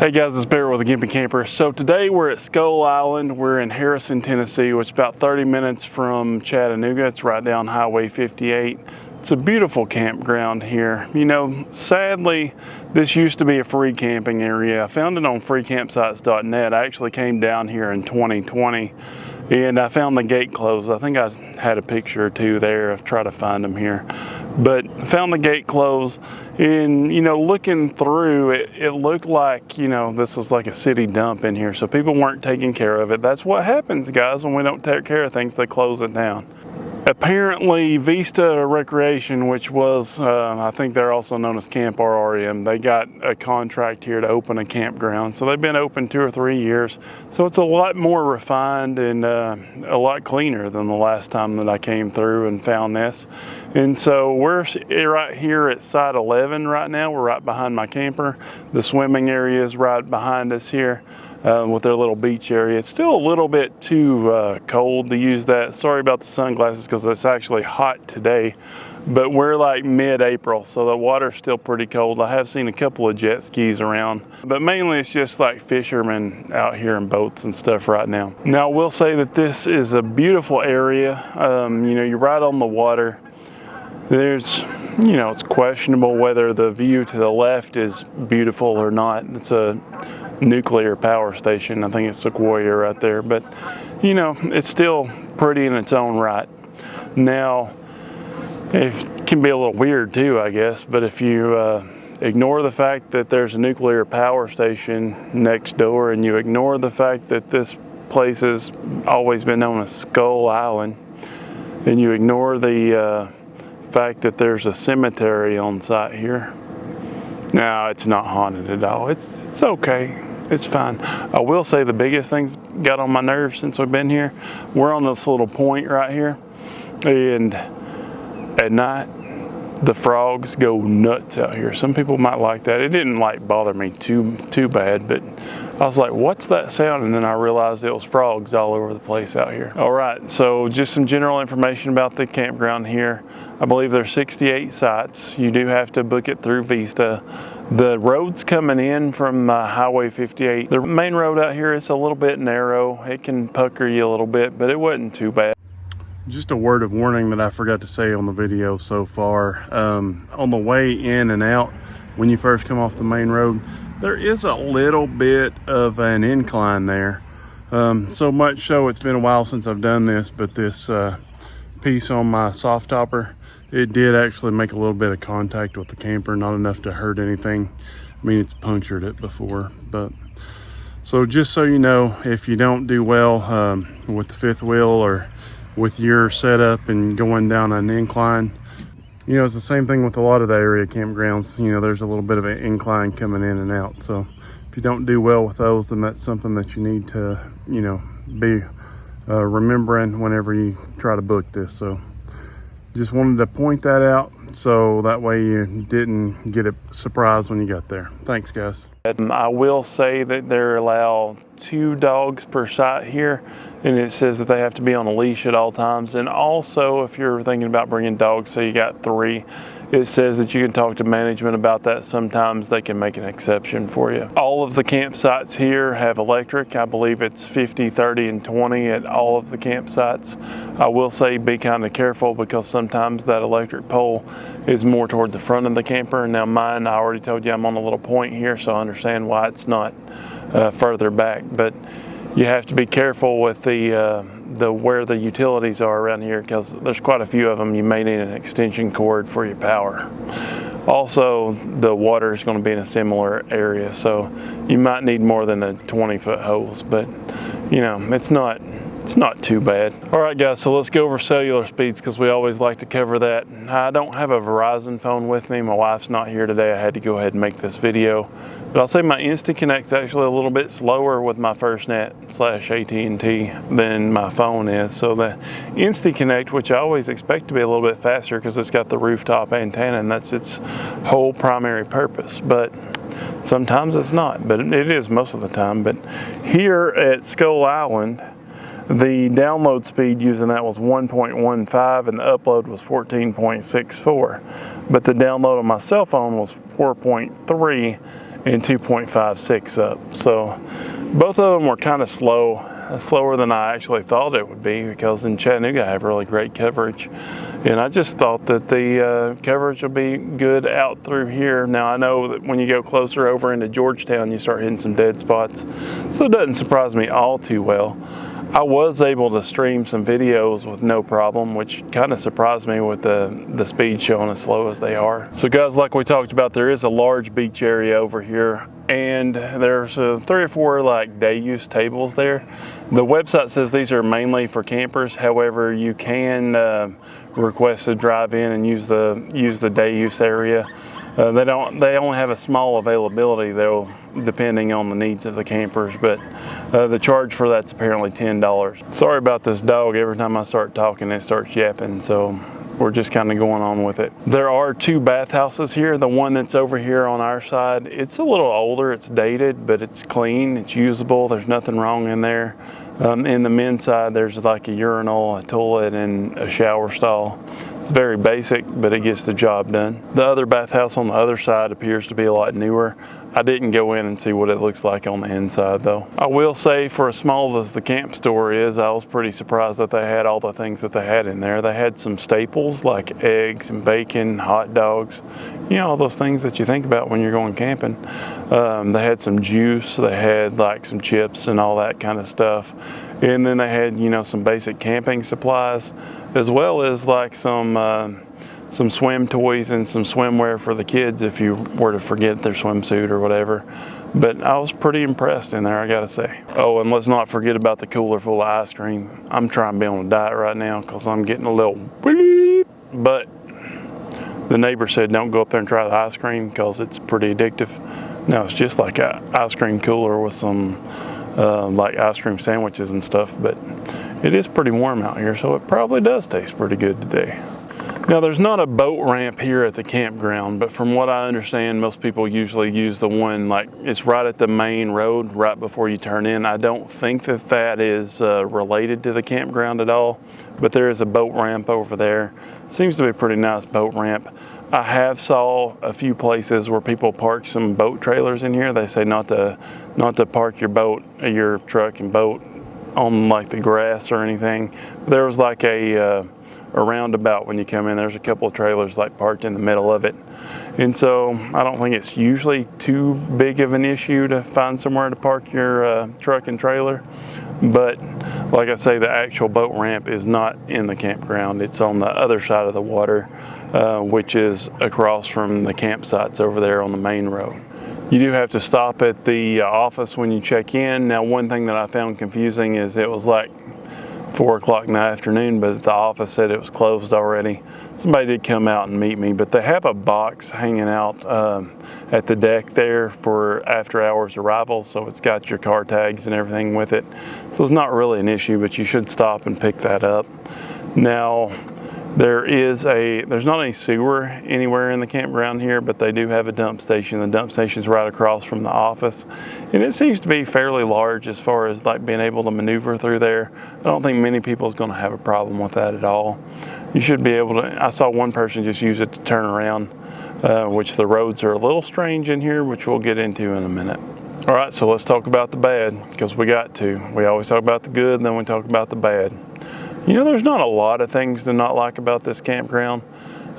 Hey guys, it's Barratt with the Gimpy Camper. So today we're at Skull Island. We're in Harrison, Tennessee, which is about 30 minutes from Chattanooga. It's right down Highway 58. It's a beautiful campground here. You know, sadly, this used to be a free camping area. I found it on freecampsites.net. I actually came down here in 2020 and I found the gate closed. I think I had a picture or two there. I've tried to find them here. But found the gate closed, and you know, looking through it looked like, you know, this was like a city dump in here, so people weren't taking care of it. That's what happens, guys, when we don't take care of things. They close it down. Apparently Vista Recreation, which was I think they're also known as camprrm, they got a contract here to open a campground. So they've been open 2 or 3 years, so it's a lot more refined and a lot cleaner than the last time that I came through and found this. And so we're right here at site 11 right now. We're right behind my camper. The swimming area is right behind us here. With their little beach area. It's still a little bit too cold to use that. Sorry about the sunglasses because it's actually hot today, but we're like mid-April, so the water's still pretty cold. I have seen a couple of jet skis around, but mainly it's just like fishermen out here in boats and stuff right now. Now I will say that this is a beautiful area. You know, you're right on the water. There's, you know, it's questionable whether the view to the left is beautiful or not. It's a nuclear power station. I think it's Sequoia right there, but you know, it's still pretty in its own right. Now, it can be a little weird too, I guess, but if you ignore the fact that there's a nuclear power station next door, and you ignore the fact that this place has always been known as Skull Island, and you ignore the fact that there's a cemetery on site here. No, it's not haunted at all. It's okay. It's fine. I will say the biggest thing's got on my nerves since we've been here. We're on this little point right here, and at night the frogs go nuts out here. Some people might like that. It didn't like bother me too bad, but I was like, what's that sound? And then I realized it was frogs all over the place out here. All right, so just some general information about the campground here. I believe there's 68 sites. You do have to book it through Vista. The road's coming in from Highway 58. The main road out here is a little bit narrow. It can pucker you a little bit, but it wasn't too bad. Just a word of warning that I forgot to say on the video so far. On the way in and out, when you first come off the main road, there is a little bit of an incline there. So much so it's been a while since I've done this, but this piece on my soft topper, it did actually make a little bit of contact with the camper, not enough to hurt anything. I mean, it's punctured it before, but so just so you know, if you don't do well with the fifth wheel or with your setup and going down an incline, you know, it's the same thing with a lot of the area campgrounds. You know, there's a little bit of an incline coming in and out. So if you don't do well with those, then that's something that you need to, you know, be remembering whenever you try to book this. So just wanted to point that out so that way you didn't get a surprise when you got there. Thanks, guys. I will say that they're allowed 2 dogs per site here, and it says that they have to be on a leash at all times. And also, if you're thinking about bringing dogs, say you got 3, it says that you can talk to management about that. Sometimes they can make an exception for you. All of the campsites here have electric. I believe it's 50, 30, and 20 at all of the campsites. I will say be kind of careful because sometimes that electric pole is more toward the front of the camper. Now mine, I already told you I'm on a little point here, so I understand why it's not further back. But you have to be careful with the where the utilities are around here, because there's quite a few of them. You may need an extension cord for your power. Also, the water is going to be in a similar area, so you might need more than a 20-foot hose, but you know, it's not too bad. All right, guys, so let's go over cellular speeds because we always like to cover that. I don't have a Verizon phone with me. My wife's not here today. I had to go ahead and make this video. But I'll say my Instant Connect's actually a little bit slower with my FirstNet/AT&T than my phone is. So the Instant Connect, which I always expect to be a little bit faster because it's got the rooftop antenna and that's its whole primary purpose. But sometimes it's not, but it is most of the time. But here at Skull Island, the download speed using that was 1.15 and the upload was 14.64. But the download on my cell phone was 4.3 and 2.56 up. So both of them were kind of slower than I actually thought it would be, because in Chattanooga I have really great coverage, and I just thought that the coverage would be good out through here. Now I know that when you go closer over into Georgetown you start hitting some dead spots, so it doesn't surprise me all too well. I was able to stream some videos with no problem, which kind of surprised me with the speed showing as slow as they are. So guys, like we talked about, there is a large beach area over here, and there's 3 or 4 like day use tables there. The website says these are mainly for campers. However, you can request to drive in and use the day use area. They only have a small availability though, depending on the needs of the campers, but the charge for that's apparently $10. Sorry about this dog. Every time I start talking it starts yapping, so we're just kind of going on with it. There are 2 bathhouses here. The one that's over here on our side, it's a little older, it's dated, but it's clean, it's usable, there's nothing wrong in there. In the men's side, there's like a urinal, a toilet, and a shower stall. It's very basic, but it gets the job done. The other bathhouse on the other side appears to be a lot newer. I didn't go in and see what it looks like on the inside though. I will say, for as small as the camp store is, I was pretty surprised that they had all the things that they had in there. They had some staples like eggs and bacon, hot dogs, you know, all those things that you think about when you're going camping. They had some juice, they had like some chips and all that kind of stuff. And then they had, you know, some basic camping supplies, as well as like some swim toys and some swimwear for the kids if you were to forget their swimsuit or whatever. But I was pretty impressed in there, I gotta say. Oh, and let's not forget about the cooler full of ice cream. I'm trying to be on a diet right now because I'm getting a little beep, but the neighbor said don't go up there and try the ice cream because it's pretty addictive. Now it's just like an ice cream cooler with some like ice cream sandwiches and stuff, but it is pretty warm out here, so it probably does taste pretty good today. Now there's not a boat ramp here at the campground, but from what I understand, most people usually use the one like it's right at the main road right before you turn in. I don't think that that is related to the campground at all, but there is a boat ramp over there. Seems to be a pretty nice boat ramp. I have saw a few places where people park some boat trailers in here. They say not to park your truck and boat on like the grass or anything. There was like a roundabout when you come in. There's a couple of trailers like parked in the middle of it, and so I don't think it's usually too big of an issue to find somewhere to park your truck and trailer. But like I say, the actual boat ramp is not in the campground. It's on the other side of the water, which is across from the campsites over there on the main road. You do have to stop at the office when you check in. Now, one thing that I found confusing is it was like 4 o'clock in the afternoon, but the office said it was closed already. Somebody did come out and meet me, but they have a box hanging out at the deck there for after hours arrivals, so it's got your car tags and everything with it. So it's not really an issue, but you should stop and pick that up. Now, there's not any sewer anywhere in the campground here, but they do have a dump station. The dump station's right across from the office, and it seems to be fairly large as far as like being able to maneuver through there. I don't think many people is going to have a problem with that at all. You should be able to. I saw one person just use it to turn around, which the roads are a little strange in here, which we'll get into in a minute. All right, so let's talk about the bad, because we got to. We always talk about the good, and then we talk about the bad. You know, there's not a lot of things to not like about this campground.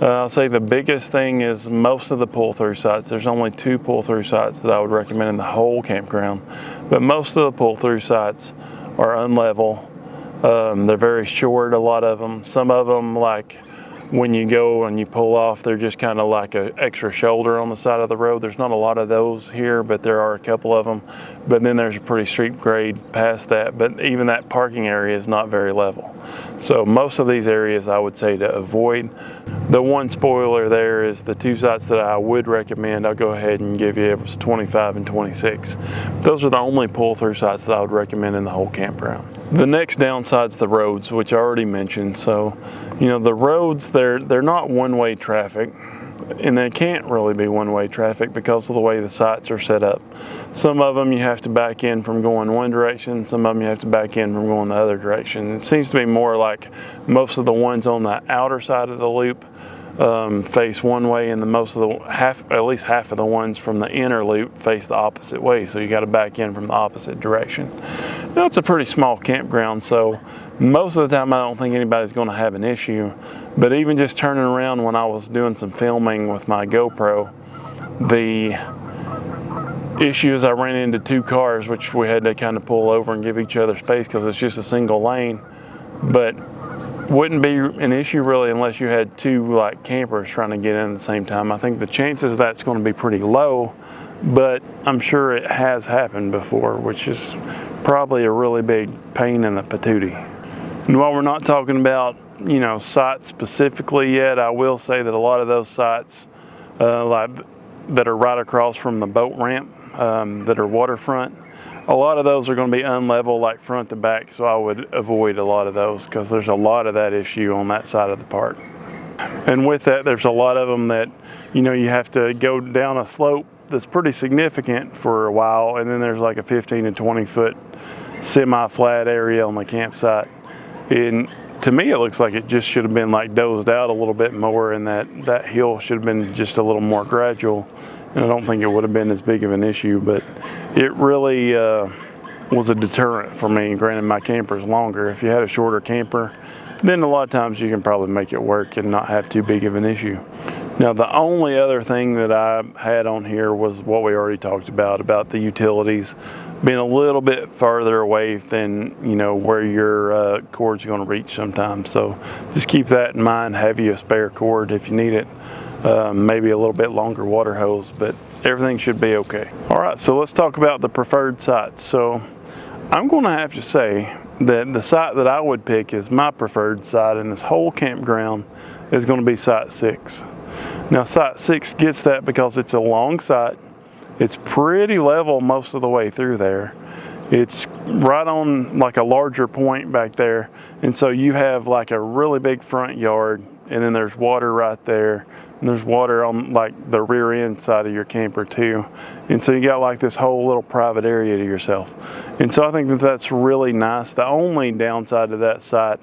I'll say the biggest thing is most of the pull-through sites. There's only 2 pull-through sites that I would recommend in the whole campground, but most of the pull-through sites are unlevel. They're very short, a lot of them. Some of them, like when you go and you pull off, they're just kind of like an extra shoulder on the side of the road. There's not a lot of those here, but there are a couple of them. But then there's a pretty steep grade past that, but even that parking area is not very level. So most of these areas I would say to avoid. The one spoiler there is the 2 sites that I would recommend. I'll go ahead and give you, it was 25 and 26. Those are the only pull-through sites that I would recommend in the whole campground. The next downside's the roads, which I already mentioned. So, you know, the roads, they're not one-way traffic, and they can't really be one-way traffic because of the way the sites are set up. Some of them you have to back in from going one direction, some of them you have to back in from going the other direction. It seems to be more like most of the ones on the outer side of the loop face one way, and at least half of the ones from the inner loop face the opposite way. So you got to back in from the opposite direction. Now it's a pretty small campground, so most of the time I don't think anybody's going to have an issue. But even just turning around when I was doing some filming with my GoPro, the issue is I ran into two cars, which we had to kind of pull over and give each other space because it's just a single lane. But wouldn't be an issue really unless you had two like campers trying to get in at the same time. I think the chances of that's going to be pretty low, but I'm sure it has happened before, which is probably a really big pain in the patootie. And while we're not talking about, you know, sites specifically yet, I will say that a lot of those sites like that are right across from the boat ramp that are waterfront, a lot of those are going to be unlevel, like front to back, so I would avoid a lot of those because there's a lot of that issue on that side of the park. And with that, there's a lot of them that, you know, you have to go down a slope that's pretty significant for a while, and then there's like a 15 to 20 foot semi-flat area on the campsite. And to me, it looks like it just should have been like dozed out a little bit more, and that hill should have been just a little more gradual. And I don't think it would have been as big of an issue, but it really was a deterrent for me. Granted, my camper is longer. If you had a shorter camper, then a lot of times you can probably make it work and not have too big of an issue. Now, the only other thing that I had on here was what we already talked about the utilities being a little bit further away than, you know, where your cord's going to reach sometimes. So just keep that in mind. Have you a spare cord if you need it. Maybe a little bit longer water hose, but everything should be okay. All right, so let's talk about the preferred sites. So I'm going to have to say that the site that I would pick is my preferred site in this whole campground is going to be site 6. Now site 6 gets that because it's a long site. It's pretty level most of the way through there. It's right on like a larger point back there, and so you have like a really big front yard, and then there's water right there, and there's water on like the rear end side of your camper too. And so you got like this whole little private area to yourself. And so I think that that's really nice. The only downside to that site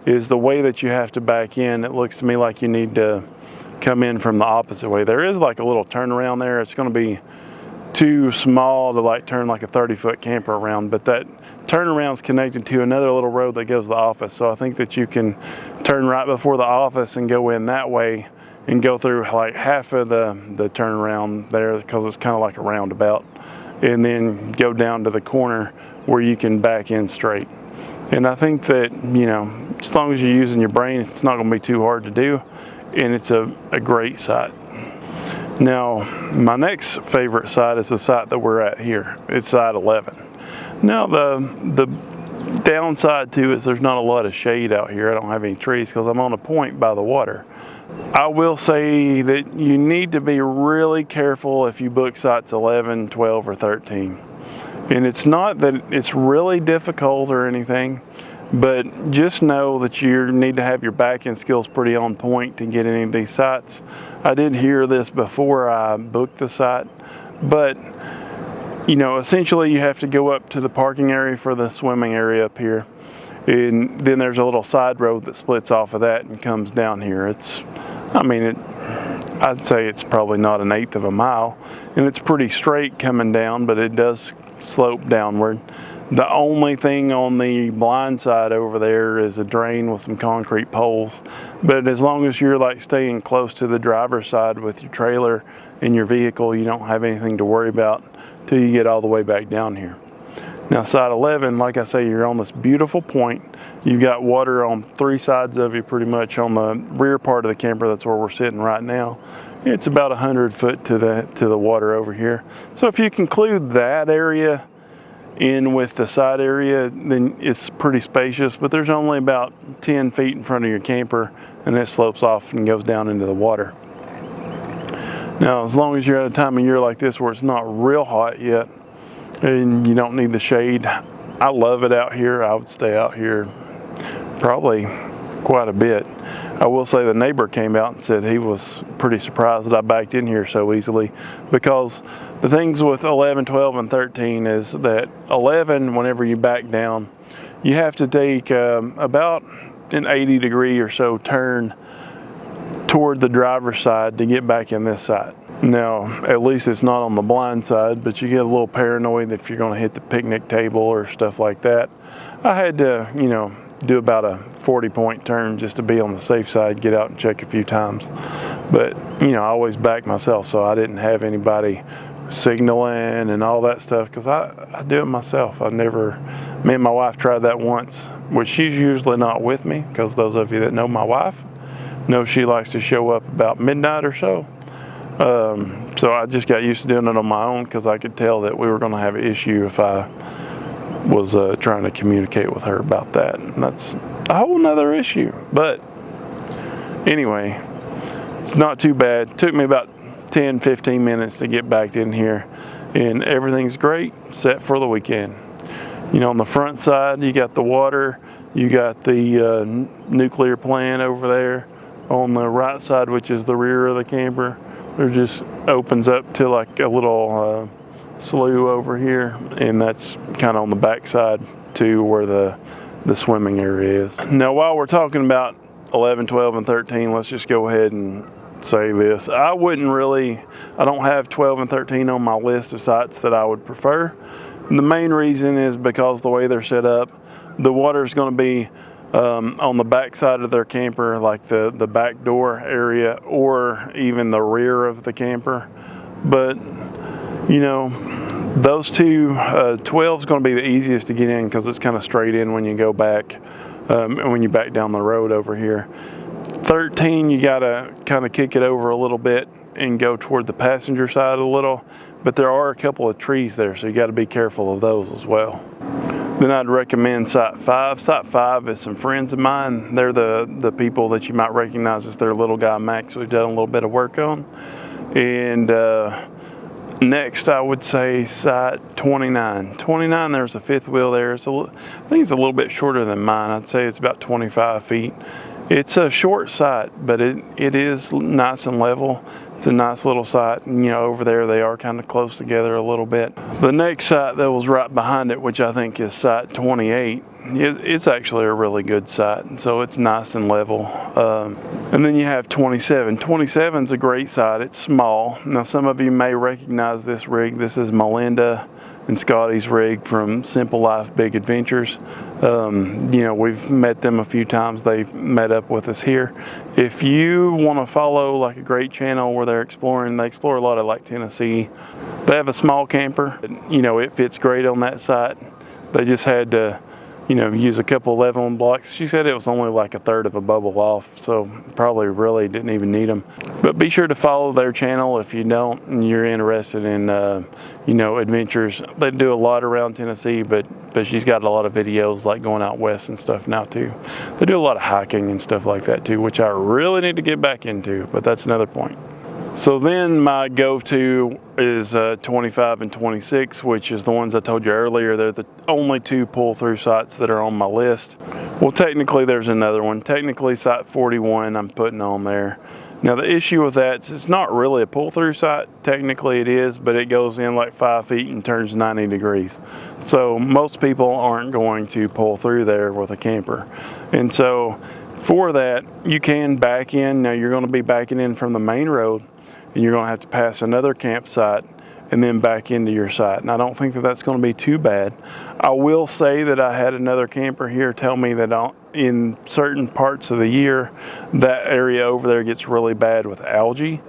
is the way that you have to back in. It looks to me like you need to come in from the opposite way. There is like a little turnaround there. It's going to be too small to like turn like a 30-foot camper around, but that turnaround is connected to another little road that goes to the office. So I think that you can turn right before the office and go in that way and go through like half of the turnaround there because it's kind of like a roundabout, and then go down to the corner where you can back in straight. And I think that, you know, as long as you're using your brain, it's not going to be too hard to do, and it's a great site. Now, my next favorite site is the site that we're at here. It's site 11. Now, the downside too is there's not a lot of shade out here. I don't have any trees because I'm on a point by the water. I will say that you need to be really careful if you book sites 11, 12, or 13. And it's not that it's really difficult or anything, but just know that you need to have your back-end skills pretty on point to get any of these sites. I did hear this before I booked the site, but you know, essentially you have to go up to the parking area for the swimming area up here, and then there's a little side road that splits off of that and comes down here. I'd say it's probably not 1/8 of a mile, and it's pretty straight coming down, but it does slope downward. The only thing on the blind side over there is a drain with some concrete poles. But as long as you're like staying close to the driver's side with your trailer and your vehicle, you don't have anything to worry about till you get all the way back down here. Now side 11, like I say, you're on this beautiful point. You've got water on 3 sides of you pretty much. On the rear part of the camper, that's where we're sitting right now, it's about 100 foot to the water over here. So if you conclude that area in with the side area, then it's pretty spacious, but there's only about 10 feet in front of your camper, and it slopes off and goes down into the water. Now, as long as you're at a time of year like this where it's not real hot yet and you don't need the shade, I love it out here. I would stay out here probably quite a bit. I will say the neighbor came out and said he was pretty surprised that I backed in here so easily, because the things with 11, 12, and 13 is that 11, whenever you back down, you have to take about an 80-degree or so turn toward the driver's side to get back in this side. Now, at least it's not on the blind side, but you get a little paranoid if you're going to hit the picnic table or stuff like that. I had to, you know, do about a 40-point turn just to be on the safe side, get out and check a few times. But, you know, I always back myself, so I didn't have anybody signaling and all that stuff, because I do it myself. Me and my wife tried that once, which she's usually not with me, because those of you that know my wife know she likes to show up about midnight or so. So I just got used to doing it on my own, because I could tell that we were going to have an issue if I was trying to communicate with her about that. And that's a whole nother issue. But anyway, it's not too bad. It took me about 10-15 minutes to get back in here, and everything's great, set for the weekend. You know, on the front side, you got the water, you got the nuclear plant over there. On the right side, which is the rear of the camper, there just opens up to like a little slough over here, and that's kind of on the back side too, where the swimming area is. Now, while we're talking about 11, 12, and 13, let's just go ahead and say this. I don't have 12 and 13 on my list of sites that I would prefer. The main reason is because the way they're set up, the water is going to be on the back side of their camper, like the back door area, or even the rear of the camper. But, you know, those two, 12 is going to be the easiest to get in, because it's kind of straight in when you go back, when you back down the road over here. 13, you got to kind of kick it over a little bit and go toward the passenger side a little, but there are a couple of trees there, so you got to be careful of those as well. Then I'd recommend Site 5. Site 5 is some friends of mine. They're the people that you might recognize as their little guy Max, we've done a little bit of work on. And next, I would say Site 29. 29, there's a fifth wheel there. I think it's a little bit shorter than mine. I'd say it's about 25 feet. It's a short site, but it is nice and level. It's a nice little site, and you know, over there they are kind of close together a little bit. The next site that was right behind it, which I think is Site 28, it's actually a really good site, and so it's nice and level. And then you have 27. 27 is a great site. It's small. Now, some of you may recognize this rig. This is Melinda and Scotty's rig from Simple Life Big Adventures. You know, we've met them a few times. They've met up with us here. If you want to follow like a great channel where they explore a lot of like Tennessee. They have a small camper. You know, it fits great on that site. They just had to, you know, use a couple of leveling blocks. She said it was only like a third of a bubble off, so probably really didn't even need them. But be sure to follow their channel if you don't and you're interested in, you know, adventures. They do a lot around Tennessee, but she's got a lot of videos like going out west and stuff now too. They do a lot of hiking and stuff like that too, which I really need to get back into, but that's another point. So then my go-to is 25 and 26, which is the ones I told you earlier. They're the only two pull-through sites that are on my list. Well, technically there's another one. Technically Site 41 I'm putting on there. Now the issue with that is it's not really a pull-through site. Technically it is, but it goes in like 5 feet and turns 90 degrees. So most people aren't going to pull through there with a camper. And so for that, you can back in. Now you're going to be backing in from the main road, and you're going to have to pass another campsite and then back into your site. And I don't think that that's going to be too bad. I will say that I had another camper here tell me that in certain parts of the year, that area over there gets really bad with algae.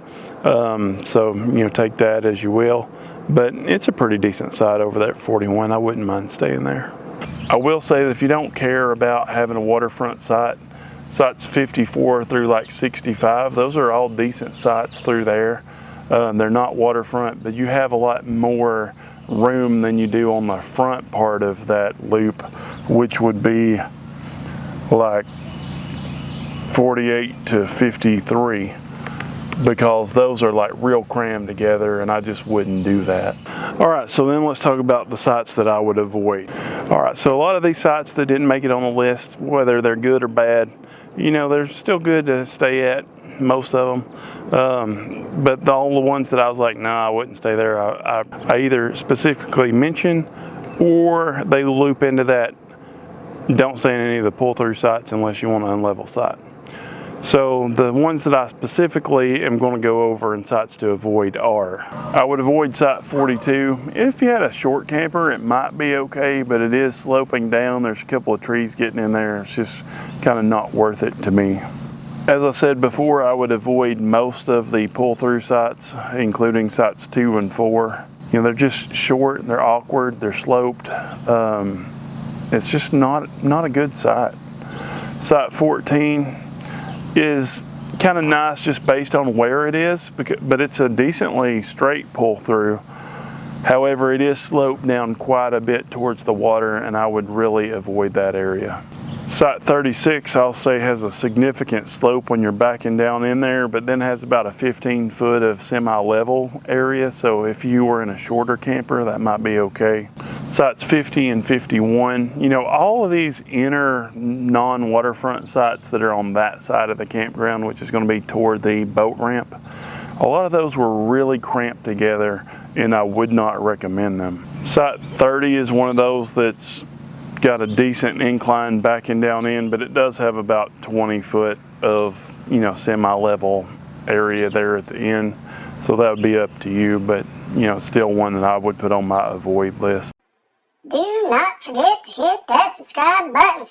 So, you know, take that as you will. But it's a pretty decent site over there at 41. I wouldn't mind staying there. I will say that if you don't care about having a waterfront site, sites 54 through like 65, those are all decent sites through there. They're not waterfront, but you have a lot more room than you do on the front part of that loop, which would be like 48 to 53, because those are like real crammed together, and I just wouldn't do that. All right, so then let's talk about the sites that I would avoid. All right, so a lot of these sites that didn't make it on the list, whether they're good or bad, you know, they're still good to stay at, most of them. But all the ones that I was like, no, I wouldn't stay there, I either specifically mention, or they loop into that, don't stay in any of the pull-through sites unless you want an unlevel site. So the ones that I specifically am going to go over and sites to avoid are, I would avoid site 42. If you had a short camper, it might be okay, but it is sloping down. There's a couple of trees getting in there. It's just kind of not worth it to me. As I said before, I would avoid most of the pull-through sites, including sites 2 and 4. You know, they're just short, they're awkward, they're sloped. It's just not a good site. Site 14 is kind of nice just based on where it is, but it's a decently straight pull through. However, it is sloped down quite a bit towards the water, and I would really avoid that area. Site 36, I'll say, has a significant slope when you're backing down in there, but then has about a 15-foot of semi-level area, so if you were in a shorter camper, that might be okay. Sites 50 and 51, you know, all of these inner non-waterfront sites that are on that side of the campground, which is going to be toward the boat ramp, a lot of those were really cramped together, and I would not recommend them. Site 30 is one of those that's got a decent incline backing down in, but it does have about 20 foot of, you know, semi-level area there at the end. So that would be up to you, but, you know, still one that I would put on my avoid list. Do not forget to hit that subscribe button.